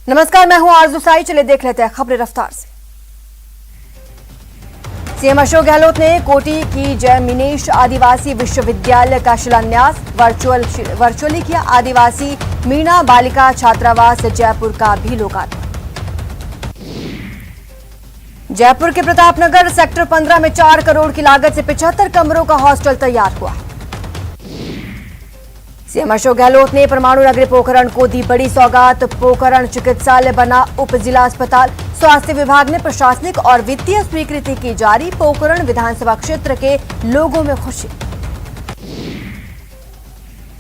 नमस्कार, मैं हूं आरजू साई। चलिए देख लेते हैं खबरें रफ्तार से। सीएम अशोक गहलोत ने कोटी की जय मिनेश आदिवासी विश्वविद्यालय का शिलान्यास वर्चुअली किया। आदिवासी मीणा बालिका छात्रावास जयपुर का भी लोकार्पण। जयपुर के प्रतापनगर सेक्टर 15 में 4 करोड़ की लागत से 75 कमरों का हॉस्टल तैयार हुआ। सीएम अशोक गहलोत ने परमाणु नगरी पोखरण को दी बड़ी सौगात। पोखरण चिकित्सालय बना उप जिला अस्पताल। स्वास्थ्य विभाग ने प्रशासनिक और वित्तीय स्वीकृति की जारी। पोखरण विधानसभा क्षेत्र के लोगों में खुशी।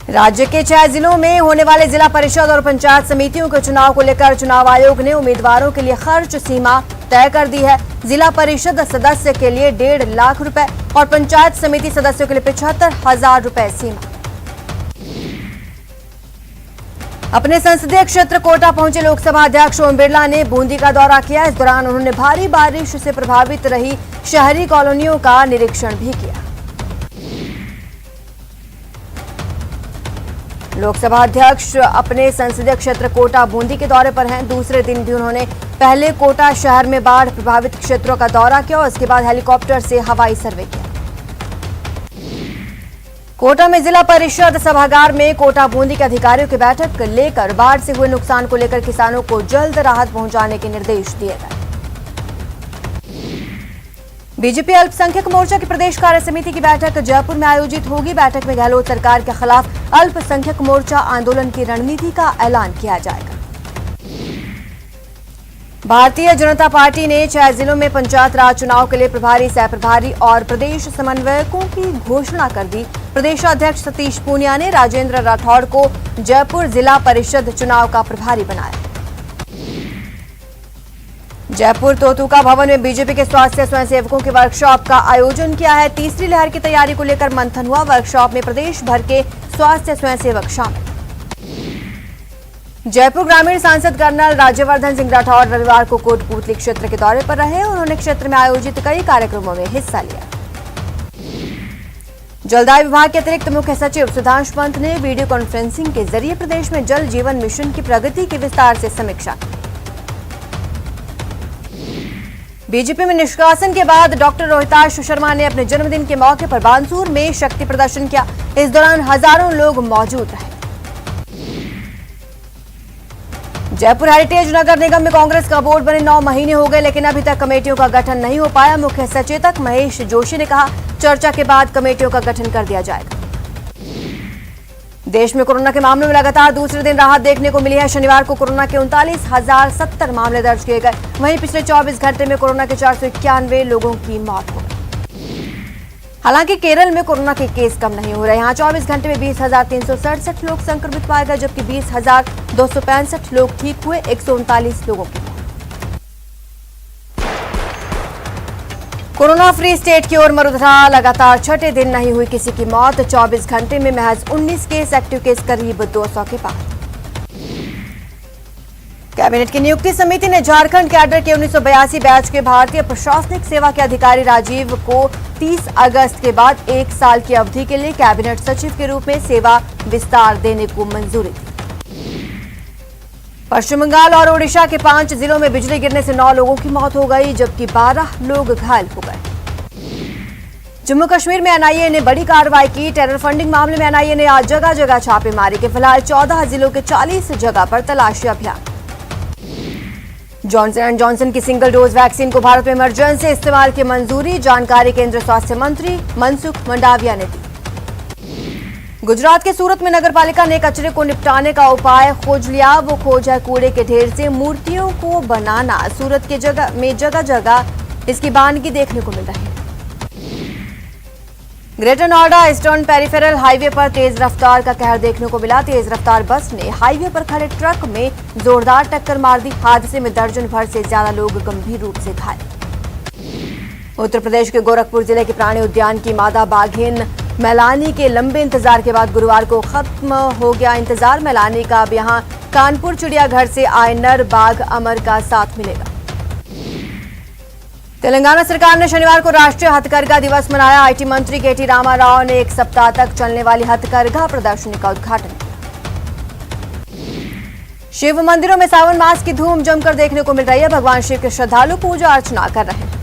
राज्य के 6 जिलों में होने वाले जिला परिषद और पंचायत समितियों के चुनाव को लेकर चुनाव आयोग ने उम्मीदवारों के लिए खर्च सीमा तय कर दी है। जिला परिषद सदस्य के लिए 1.5 लाख रुपए और पंचायत समिति सदस्यों के लिए 75,000 रुपए सीमा। अपने संसदीय क्षेत्र कोटा पहुंचे लोकसभा अध्यक्ष ओम बिरला ने बूंदी का दौरा किया। इस दौरान उन्होंने भारी बारिश से प्रभावित रही शहरी कॉलोनियों का निरीक्षण भी किया। लोकसभा अध्यक्ष अपने संसदीय क्षेत्र कोटा बूंदी के दौरे पर हैं। दूसरे दिन भी उन्होंने पहले कोटा शहर में बाढ़ प्रभावित क्षेत्रों का दौरा किया और उसके बाद हेलीकॉप्टर से हवाई सर्वे किया। कोटा में जिला परिषद सभागार में कोटा बूंदी के अधिकारियों की बैठक लेकर बाढ़ से हुए नुकसान को लेकर किसानों को जल्द राहत पहुंचाने के निर्देश दिए गए। बीजेपी अल्पसंख्यक मोर्चा की प्रदेश कार्य समिति की बैठक जयपुर में आयोजित होगी। बैठक में गहलोत सरकार के खिलाफ अल्पसंख्यक मोर्चा आंदोलन की रणनीति का ऐलान किया जाएगा। भारतीय जनता पार्टी ने 6 जिलों में पंचायत राज चुनाव के लिए प्रभारी, सह प्रभारी और प्रदेश समन्वयकों की घोषणा कर दी। प्रदेश अध्यक्ष सतीश पूनिया ने राजेंद्र राठौड़ को जयपुर जिला परिषद चुनाव का प्रभारी बनाया। जयपुर तोतुका भवन में बीजेपी के स्वास्थ्य स्वयंसेवकों के वर्कशॉप का आयोजन किया है। तीसरी लहर की तैयारी को लेकर मंथन हुआ। वर्कशॉप में प्रदेश भर के स्वास्थ्य स्वयंसेवक शामिल। जयपुर ग्रामीण सांसद कर्नल राज्यवर्धन सिंह राठौड़ रविवार को कोटपूतली क्षेत्र के दौरे पर रहे। उन्होंने क्षेत्र में आयोजित कई कार्यक्रमों में हिस्सा लिया। जलदाय विभाग के अतिरिक्त मुख्य सचिव सुधांशु पंत ने वीडियो कॉन्फ्रेंसिंग के जरिए प्रदेश में जल जीवन मिशन की प्रगति की विस्तार से समीक्षा की। बीजेपी में निष्कासन के बाद डॉक्टर रोहिताश शर्मा ने अपने जन्मदिन के मौके पर बानसूर में शक्ति प्रदर्शन किया। इस दौरान हजारों लोग मौजूद रहे। जयपुर हेरिटेज नगर निगम में कांग्रेस का बोर्ड बने 9 महीने हो गए, लेकिन अभी तक कमेटियों का गठन नहीं हो पाया। मुख्य सचेतक महेश जोशी ने कहा, चर्चा के बाद कमेटियों का गठन कर दिया जाएगा। देश में कोरोना के मामलों में लगातार दूसरे दिन राहत देखने को मिली है। शनिवार को कोरोना के 39,070 मामले दर्ज किए गए। वहीं पिछले 24 घंटे में कोरोना के 491 लोगों की मौत हो गई। हालांकि केरल में कोरोना के केस कम नहीं हो रहे। यहाँ 24 घंटे में 20,367 लोग संक्रमित पाए गए, जबकि 20,265 लोग ठीक हुए। 139 लोगों की मौत। कोरोना फ्री स्टेट की ओर मरुधरा। लगातार छठे दिन नहीं हुई किसी की मौत। 24 घंटे में महज 19 केस, एक्टिव केस करीब 200 के पार। कैबिनेट की नियुक्ति समिति ने झारखंड कैडर के 1982 बैच के भारतीय प्रशासनिक सेवा के अधिकारी राजीव को 30 अगस्त के बाद 1 साल की अवधि के लिए कैबिनेट सचिव के रूप में सेवा विस्तार देने को मंजूरी दी। पश्चिम बंगाल और ओडिशा के 5 जिलों में बिजली गिरने से 9 लोगों की मौत हो गई, जबकि 12 लोग घायल हो गए। जम्मू कश्मीर में एनआईए ने बड़ी कार्रवाई की। टेरर फंडिंग मामले में एनआईए ने आज जगह जगह छापेमारी की। फिलहाल 14 जिलों के 40 जगह पर तलाशी अभियान। जॉनसन एंड जॉनसन की सिंगल डोज वैक्सीन को भारत में इमरजेंसी इस्तेमाल की मंजूरी। जानकारी केंद्रीय स्वास्थ्य मंत्री मनसुख मंडाविया ने दी। गुजरात के सूरत में नगर पालिका ने कचरे को निपटाने का उपाय खोज लिया। वो खोज है कूड़े के ढेर से मूर्तियों को बनाना। सूरत के जगह जगह इसकी बानगी देखने को मिल रही है। Greater Noida eastern peripheral highway पर तेज रफ्तार का कहर देखने को मिला। तेज रफ्तार बस ने हाईवे पर खड़े ट्रक में जोरदार टक्कर मार दी। हादसे में दर्जन भर से ज्यादा लोग गंभीर रूप से घायल। उत्तर प्रदेश के गोरखपुर जिले के प्राणी उद्यान की मादा बाघिन मैलानी के लंबे इंतजार के बाद गुरुवार को खत्म हो गया इंतजार। मैलानी का अब यहां कानपुर चिड़ियाघर से आए नर बाघ अमर का साथ मिलेगा। तेलंगाना सरकार ने शनिवार को राष्ट्रीय हथकरघा दिवस मनाया। आईटी मंत्री केटी रामाराव ने 1 सप्ताह तक चलने वाली हथकरघा प्रदर्शनी का उद्घाटन किया। शिव मंदिरों में सावन मास की धूम जमकर देखने को मिल रही है। भगवान शिव के श्रद्धालु पूजा अर्चना कर रहे हैं।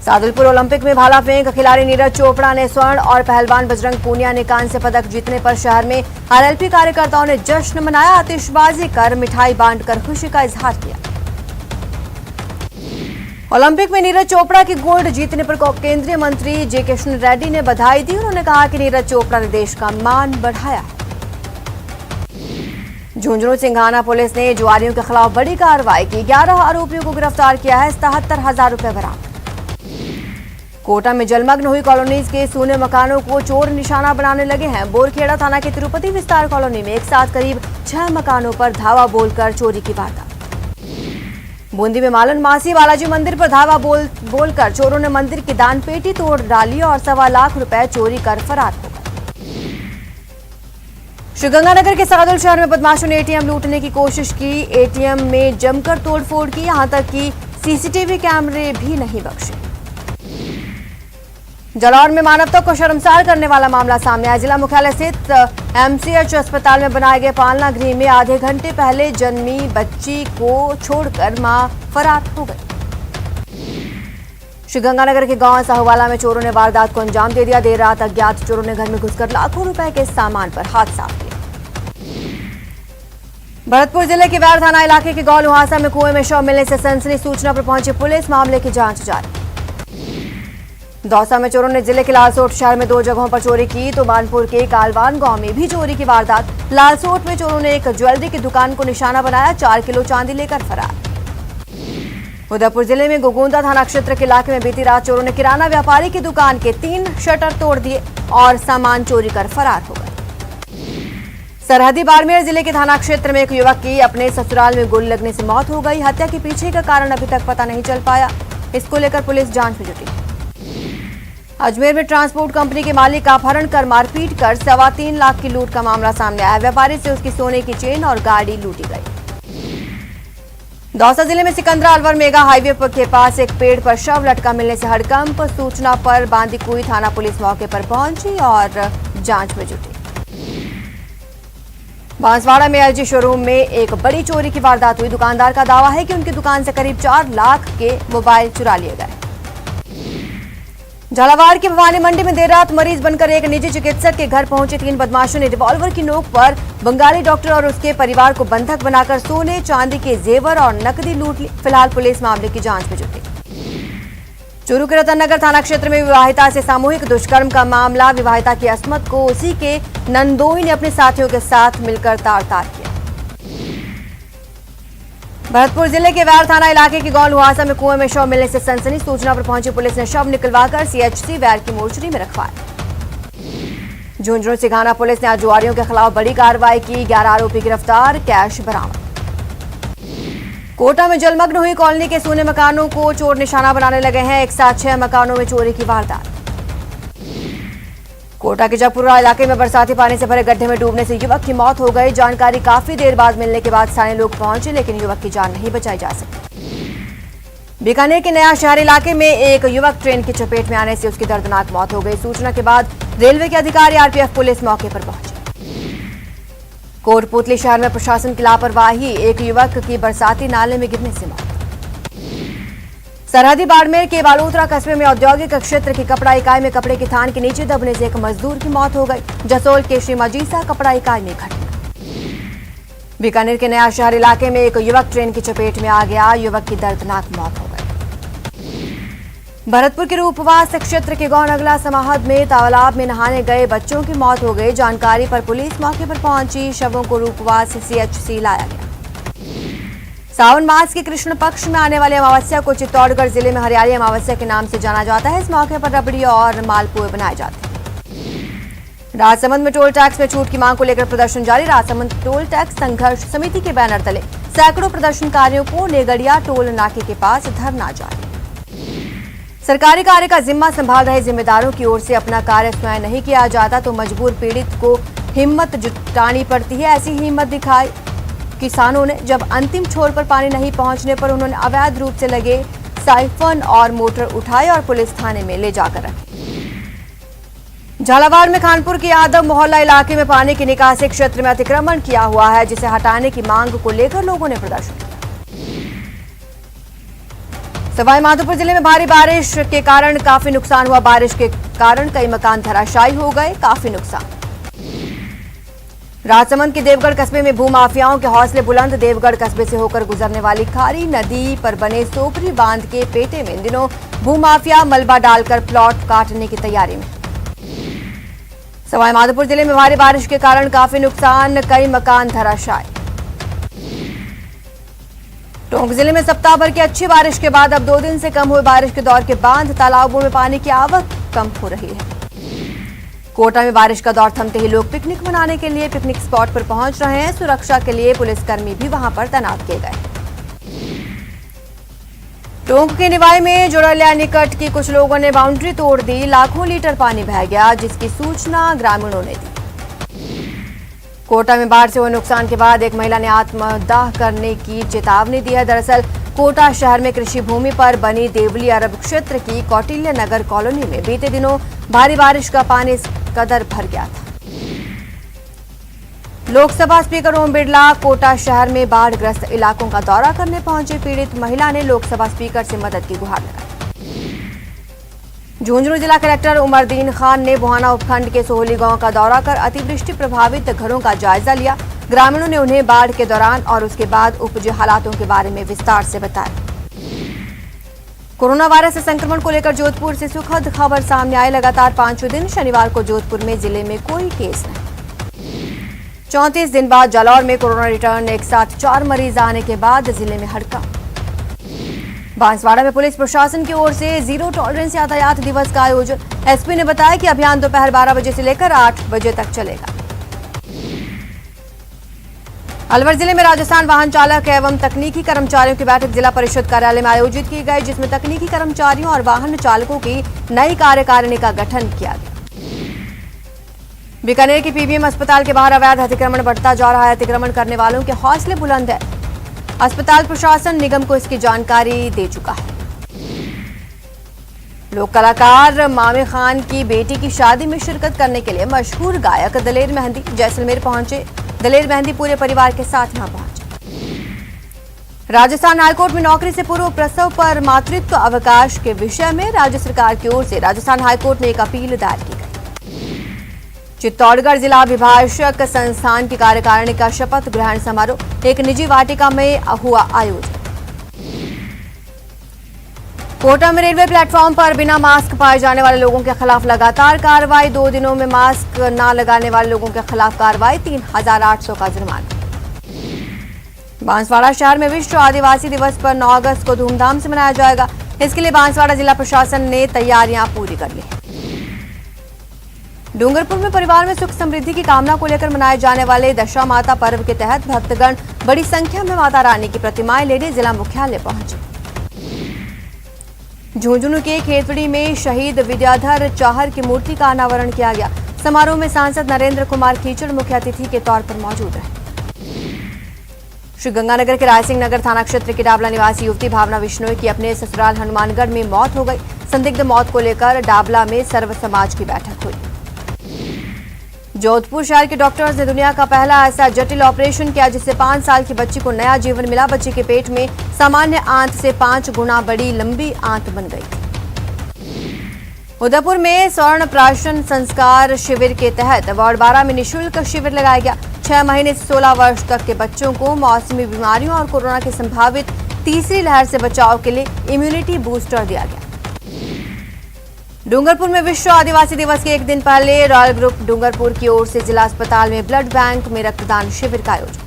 सादुलपुर ओलंपिक में भाला फेंक खिलाड़ी नीरज चोपड़ा ने स्वर्ण और पहलवान बजरंग पूनिया ने कांस्य पदक जीतने पर शहर में आरएलपी कार्यकर्ताओं ने जश्न मनाया। आतिशबाजी कर मिठाई बांटकर खुशी का इजहार किया। ओलंपिक में नीरज चोपड़ा की गोल्ड जीतने पर केंद्रीय मंत्री जे किशन रेड्डी ने बधाई दी। उन्होंने कहा कि नीरज चोपड़ा ने देश का मान बढ़ाया है। झुंझुनू सिंघाना पुलिस ने जुआरियों के खिलाफ बड़ी कार्रवाई की। 11 आरोपियों को गिरफ्तार किया है। 77,000 रुपए बरामद। कोटा में जलमग्न हुई कॉलोनीज के सूने मकानों को चोर निशाना बनाने लगे हैं। बोरखेड़ा थाना के तिरुपति विस्तार कॉलोनी में एक साथ करीब 6 मकानों पर धावा बोलकर चोरी की वारदात। बूंदी में मालन मासी बालाजी मंदिर पर धावा बोलकर चोरों ने मंदिर की दान पेटी तोड़ डाली और 1.25 लाख रुपए चोरी कर फरार हो गए। श्रीगंगानगर के सादुल शहर में बदमाशों ने एटीएम लूटने की कोशिश की। एटीएम में जमकर तोड़फोड़ की। यहां तक कि सीसीटीवी कैमरे भी नहीं बख्शे। जालौर में मानवता को शर्मसार करने वाला मामला सामने आया। जिला मुख्यालय स्थित एमसीएच अस्पताल में बनाए गए पालना गृह में आधे घंटे पहले जन्मी बच्ची को छोड़कर मां फरार हो गई। श्रीगंगानगर के गांव साहूवाला में चोरों ने वारदात को अंजाम दे दिया। देर रात अज्ञात चोरों ने घर में घुसकर लाखों रुपए के सामान पर हाथ साफ किया। भरतपुर जिले के वैर थाना इलाके के गांव लुहासा में कुएं में शव मिलने से सनसनी सूचना पर पहुंची पुलिस। मामले की जांच जारी। दौसा में चोरों ने जिले के लालसोट शहर में 2 जगहों पर चोरी की तो मानपुर के कालवान गांव में भी चोरी की वारदात। लालसोट में चोरों ने एक ज्वेलरी की दुकान को निशाना बनाया। 4 किलो चांदी लेकर फरार। उदयपुर जिले में गोगोंदा थाना क्षेत्र के इलाके में बीती रात चोरों ने किराना व्यापारी की दुकान के 3 शटर तोड़ दिए और सामान चोरी कर फरार हो गए। सरहदी बाड़मेर जिले के थाना क्षेत्र में एक युवक की अपने ससुराल में गोली लगने से मौत हो गई। हत्या के पीछे का कारण अभी तक पता नहीं चल पाया। इसको लेकर पुलिस जांच में जुटी। अजमेर में ट्रांसपोर्ट कंपनी के मालिक का अपहरण कर मारपीट कर 3.25 लाख की लूट का मामला सामने आया। व्यापारी से उसकी सोने की चेन और गाड़ी लूटी गई। दौसा जिले में सिकंदरा अलवर मेगा हाईवे के पास एक पेड़ पर शव लटका मिलने से हड़कंप। सूचना पर बांदीकुई थाना पुलिस मौके पर पहुंची और जांच में जुटी। बांसवाड़ा में एलजी शोरूम में एक बड़ी चोरी की वारदात हुई। दुकानदार का दावा है कि उनकी दुकान से करीब 4 लाख के मोबाइल चुरा लिए गए। झालावाड़ की भवानी मंडी में देर रात मरीज बनकर एक निजी चिकित्सक के घर पहुंचे 3 बदमाशों ने रिवॉल्वर की नोक पर बंगाली डॉक्टर और उसके परिवार को बंधक बनाकर सोने चांदी के जेवर और नकदी लूट ली। फिलहाल पुलिस मामले की जांच में जुटी। चूरू के रतननगर थाना क्षेत्र में विवाहिता से सामूहिक दुष्कर्म का मामला। विवाहिता की अस्मत को उसी के नंदोई ने अपने साथियों के साथ मिलकर तार-तार किया। भरतपुर जिले के वैर थाना इलाके के गांव लुहासा में कुएं में शव मिलने से सनसनी। सूचना पर पहुंची पुलिस ने शव निकलवाकर सीएचसी वैर की मोर्चरी में रखवाया। झुंझुनू सिंघाना पुलिस ने आज जुआरियों के खिलाफ बड़ी कार्रवाई की। 11 आरोपी गिरफ्तार, कैश बरामद। कोटा में जलमग्न हुई कॉलोनी के सूने मकानों को चोर निशाना बनाने लगे हैं। एक साथ 6 मकानों में चोरी की वारदात। कोटा के जगपुरा इलाके में बरसाती पानी से भरे गड्ढे में डूबने से युवक की मौत हो गई। जानकारी काफी देर बाद मिलने के बाद स्थानीय लोग पहुंचे लेकिन युवक की जान नहीं बचाई जा सकी। बीकानेर के नया शहर इलाके में एक युवक ट्रेन की चपेट में आने से उसकी दर्दनाक मौत हो गई। सूचना के बाद रेलवे के अधिकारी, आरपीएफ पुलिस मौके पर पहुंचे। कोटपुतली शहर में प्रशासन की लापरवाही। एक युवक की बरसाती नाले में गिरने से मौत। सरहदी बाड़मेर के बालोतरा कस्बे में औद्योगिक क्षेत्र की कपड़ा इकाई में कपड़े की थान के नीचे दबने से एक मजदूर की मौत हो गई। जसोल के श्री मजीसा कपड़ा इकाई में घटना। बीकानेर के नया शहर इलाके में एक युवक ट्रेन की चपेट में आ गया। युवक की दर्दनाक मौत हो गई। भरतपुर के रूपवास क्षेत्र के गांव नगला समाहद में तालाब में नहाने गए बच्चों की मौत हो गई। जानकारी पर पुलिस मौके पर पहुंची। शवों को रूपवास सीएचसी लाया गया। सावन मास के कृष्ण पक्ष में आने वाली अमावस्या को चित्तौड़गढ़ जिले में हरियाली अमावस्या के नाम से जाना जाता है। इस मौके पर रबड़ी और मालपुए बनाए जाते हैं। राजसमंद में टोल टैक्स में छूट की मांग को लेकर प्रदर्शन जारी। राजसमंद टोल टैक्स संघर्ष समिति के बैनर तले सैकड़ों प्रदर्शनकारियों को नेगड़िया टोल नाके के पास धरना जारी। सरकारी कार्य का जिम्मा संभाल रहे जिम्मेदारों की ओर से अपना कार्य स्वयं नहीं किया जाता तो मजबूर पीड़ित को हिम्मत जुटानी पड़ती है। ऐसी हिम्मत दिखाई किसानों ने जब अंतिम छोर पर पानी नहीं पहुंचने पर उन्होंने अवैध रूप से लगे साइफन और मोटर उठाए और पुलिस थाने में ले जाकर रखे। झालावाड़ में खानपुर के यादव मोहल्ला इलाके में पानी की निकासी क्षेत्र में अतिक्रमण किया हुआ है, जिसे हटाने की मांग को लेकर लोगों ने प्रदर्शन किया। सवाईमाधोपुर जिले में भारी बारिश के कारण काफी नुकसान हुआ। बारिश के कारण कई मकान धराशायी हो गए, काफी नुकसान। राजसमंद के देवगढ़ कस्बे में भूमाफियाओं के हौसले बुलंद। देवगढ़ कस्बे से होकर गुजरने वाली खारी नदी पर बने सोपरी बांध के पेटे में इन दिनों भूमाफिया मलबा डालकर प्लॉट काटने की तैयारी में। सवाईमाधोपुर जिले में भारी बारिश के कारण काफी नुकसान, कई मकान धराशायी। टोंक जिले में सप्ताह भर की अच्छी बारिश के बाद अब 2 दिन से कम हुई बारिश के दौर के बांध तालाबों में पानी की आवक कम हो रही है। कोटा में बारिश का दौर थमते ही लोग पिकनिक मनाने के लिए पिकनिक स्पॉट पर पहुंच रहे हैं। सुरक्षा के लिए पुलिसकर्मी भी वहां पर तैनात किए गए। टोंक के निवाई में जोड़लिया निकट की कुछ लोगों ने बाउंड्री तोड़ दी। लाखों लीटर पानी बह गया, जिसकी सूचना ग्रामीणों ने दी। कोटा में बाढ़ से हुए नुकसान के बाद एक महिला ने आत्मदाह करने की चेतावनी दी है। दरअसल कोटा शहर में कृषि भूमि पर बनी देवली अरब क्षेत्र की कौटिल्य नगर कॉलोनी में बीते दिनों भारी बारिश का पानी इस कदर भर गया था। लोकसभा स्पीकर ओम बिरला कोटा शहर में बाढ़ग्रस्त इलाकों का दौरा करने पहुंचे। पीड़ित महिला ने लोकसभा स्पीकर से मदद की गुहार लगाई। झुंझुनू जिला कलेक्टर उमरदीन खान ने बुहाना उपखंड के सोहली गांव का दौरा कर अतिवृष्टि प्रभावित घरों का जायजा लिया। ग्रामीणों ने उन्हें बाढ़ के दौरान और उसके बाद उपजे हालातों के बारे में विस्तार से बताया। कोरोना वायरस से संक्रमण को लेकर जोधपुर से सुखद खबर सामने आई। लगातार 5वें दिन शनिवार को जोधपुर में जिले में कोई केस नहीं। 34 दिन बाद जालौर में कोरोना रिटर्न, एक साथ 4 मरीज आने के बाद जिले में हड़कंप। बांसवाड़ा में पुलिस प्रशासन की ओर से जीरो टॉलरेंस यातायात दिवस का आयोजन। एसपी ने बताया कि अभियान दोपहर 12 बजे से लेकर 8 बजे तक चलेगा। अलवर जिले में राजस्थान वाहन चालक एवं तकनीकी कर्मचारियों की बैठक जिला परिषद कार्यालय में आयोजित की गई, जिसमें तकनीकी कर्मचारियों और वाहन चालकों की नई कार्यकारिणी का गठन किया गया। बीकानेर के पीबीएम अस्पताल के बाहर अवैध अतिक्रमण बढ़ता जा रहा है। अतिक्रमण करने वालों के हौसले बुलंद है। अस्पताल प्रशासन निगम को इसकी जानकारी दे चुका है। लोक कलाकार मामे खान की बेटी की शादी में शिरकत करने के लिए मशहूर गायक दलेर मेहंदी जैसलमेर पहुंचे। दलेर मेहंदी पूरे परिवार के साथ यहां पहुंचे। राजस्थान हाईकोर्ट में नौकरी से पूर्व प्रसव पर मातृत्व अवकाश के विषय में राज्य सरकार की ओर से राजस्थान हाईकोर्ट में एक अपील दायर की गई। चित्तौड़गढ़ जिला अभिभाषक संस्थान की कार्यकारिणी का शपथ ग्रहण समारोह एक निजी वाटिका में हुआ आयोजन। कोटा में रेलवे प्लेटफॉर्म पर बिना मास्क पाए जाने वाले लोगों के खिलाफ लगातार कार्रवाई। 2 दिनों में मास्क न लगाने वाले लोगों के खिलाफ कार्रवाई। 3800 का जुर्माना। बांसवाड़ा शहर में विश्व आदिवासी दिवस पर 9 अगस्त को धूमधाम से मनाया जाएगा। इसके लिए बांसवाड़ा जिला प्रशासन ने तैयारियां पूरी कर ली। डूंगरपुर में परिवार में सुख समृद्धि की कामना को लेकर मनाए जाने वाले दशा माता पर्व के तहत भक्तगण बड़ी संख्या में माता रानी की प्रतिमाएं लेने जिला मुख्यालय पहुंचे। झुंझुनू के खेतड़ी में शहीद विद्याधर चाहर की मूर्ति का अनावरण किया गया। समारोह में सांसद नरेंद्र कुमार कीचड़ मुख्य अतिथि के तौर पर मौजूद रहे। श्रीगंगानगर के रायसिंह नगर थाना क्षेत्र की डाबला निवासी युवती भावना बिश्नोई की अपने ससुराल हनुमानगढ़ में मौत हो गई। संदिग्ध मौत को लेकर डाबला में सर्व समाज की बैठक हुई। जोधपुर शहर के डॉक्टर्स ने दुनिया का पहला ऐसा जटिल ऑपरेशन किया, जिससे 5 साल की बच्ची को नया जीवन मिला। बच्ची के पेट में सामान्य आंत से 5 गुना बड़ी लंबी आंत बन गई। उदयपुर में स्वर्ण प्राशन संस्कार शिविर के तहत वार्ड 12 में निःशुल्क शिविर लगाया गया। 6 महीने से 16 वर्ष तक के बच्चों को मौसमी बीमारियों और कोरोना की संभावित तीसरी लहर से बचाव के लिए इम्यूनिटी बूस्टर दिया गया। डूंगरपुर में विश्व आदिवासी दिवस के एक दिन पहले रॉयल ग्रुप डूंगरपुर की ओर से जिला अस्पताल में ब्लड बैंक में रक्तदान शिविर का आयोजन।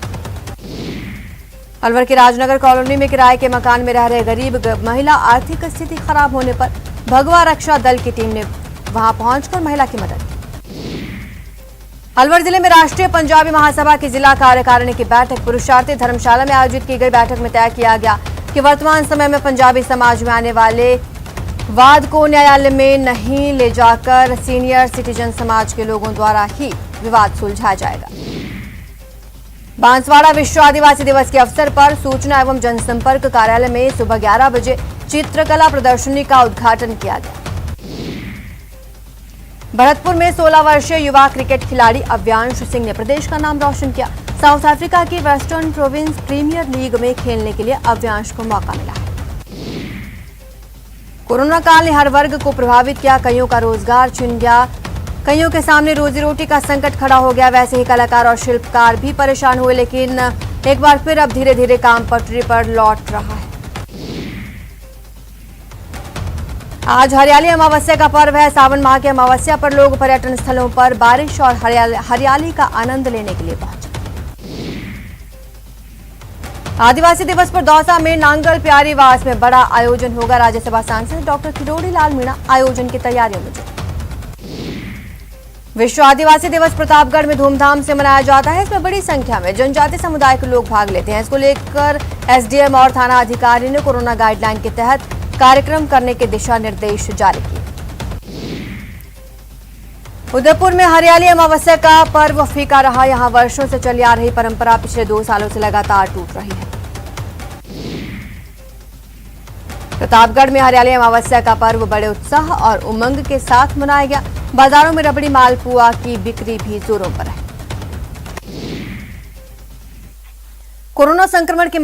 अलवर के राजनगर कॉलोनी में किराए के मकान में रह रहे गरीब महिला आर्थिक स्थिति खराब होने पर भगवा रक्षा दल की टीम ने वहां पहुंचकर महिला की मदद की। अलवर जिले में राष्ट्रीय पंजाबी महासभा की जिला कार्यकारिणी की बैठक पुरुषार्थी धर्मशाला में आयोजित की गई। बैठक में तय किया गया कि वर्तमान समय में पंजाबी समाज में आने वाले वाद को न्यायालय में नहीं ले जाकर सीनियर सिटीजन समाज के लोगों द्वारा ही विवाद सुलझाया जाएगा। बांसवाड़ा विश्व आदिवासी दिवस के अवसर पर सूचना एवं जनसंपर्क कार्यालय में सुबह 11 बजे चित्रकला प्रदर्शनी का उद्घाटन किया गया। भरतपुर में 16 वर्षीय युवा क्रिकेट खिलाड़ी अव्यांश सिंह ने प्रदेश का नाम रोशन किया। साउथ अफ्रीका की वेस्टर्न प्रोविंस प्रीमियर लीग में खेलने के लिए अव्यांश को मौका मिला है। कोरोना काल ने हर वर्ग को प्रभावित किया, कईयों का रोजगार छिन गया, कईयों के सामने रोजी रोटी का संकट खड़ा हो गया। वैसे ही कलाकार और शिल्पकार भी परेशान हुए, लेकिन एक बार फिर अब धीरे धीरे काम पटरी पर लौट रहा है। आज हरियाली अमावस्या का पर्व है। सावन माह की अमावस्या पर लोग पर्यटन स्थलों पर बारिश और हरियाली का आनंद लेने के लिए पहुंचे। आदिवासी दिवस पर दौसा में नांगल प्यारीवास में बड़ा आयोजन होगा। राज्यसभा सांसद डॉक्टर किरोड़ी लाल मीणा आयोजन की तैयारियों में जुटे। विश्व आदिवासी दिवस प्रतापगढ़ में धूमधाम से मनाया जाता है। इसमें बड़ी संख्या में जनजाति समुदाय के लोग भाग लेते हैं। इसको लेकर एसडीएम और थाना अधिकारी ने कोरोना गाइडलाइन के तहत कार्यक्रम करने के दिशा निर्देश जारी किए। उदयपुर में हरियाली अमावस्या का पर्व फीका रहा। यहां वर्षों से चली आ रही परंपरा पिछले 2 सालों से लगातार टूट रही है। प्रतापगढ़ में हरियाली अमावस्या का पर्व बड़े उत्साह और उमंग के साथ मनाया गया। बाजारों में रबड़ी मालपुआ की बिक्री भी जोरों पर है। कोरोना संक्रमण के